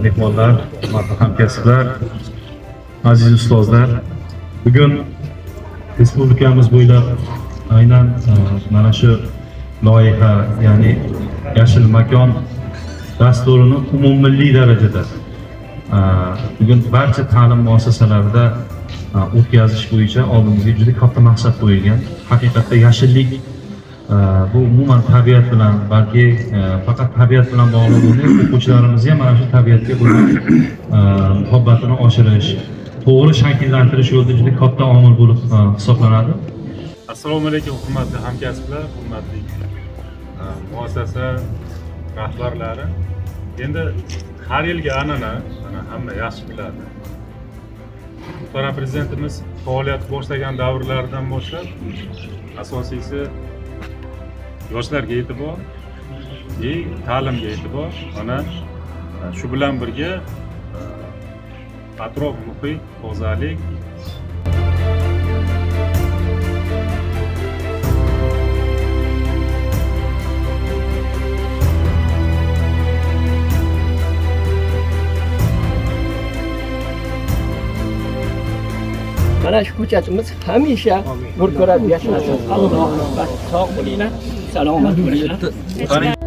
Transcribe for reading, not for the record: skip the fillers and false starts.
mehmonlar, hurmatli hamkasblar, aziz ustozlar. Bugun respublikamiz bo'ylab aynan mana shu loyiha, ya'ni Yashil makon dasturini umummilliy darajada bugun barcha ta'lim muassasalarida o'tkazish bo'yicha oldimizga juda katta maqsad qo'yilgan. Haqiqatda yashillik bu umuman tabiat bilan, balki faqat tabiat bilan bog'liq emas, o'quvchilarimizni ham mana shu tabiatga bo'lgan muhabbatini oshirish, to'g'ri shakllantirish yo'lida juda katta omil bo'lib hisoblanadi. Assalomu alaykum hurmatli hamkasblar, hurmatli muassasa rahbarlari. Endi har yilgi an'ana, mana hamma yaxshi biladi. Muhtaram Prezidentimiz faoliyat boshlagan davrlardan boshlab asosiysi yoshlarga e'tibor, ta'limga e'tibor, mana shu bilan birga atrof muhit, tozalik, mana shu ko'chatimiz hamisha nur ko'rib yashasin. Alloh sog' bo'linglar, salomat bo'linglar.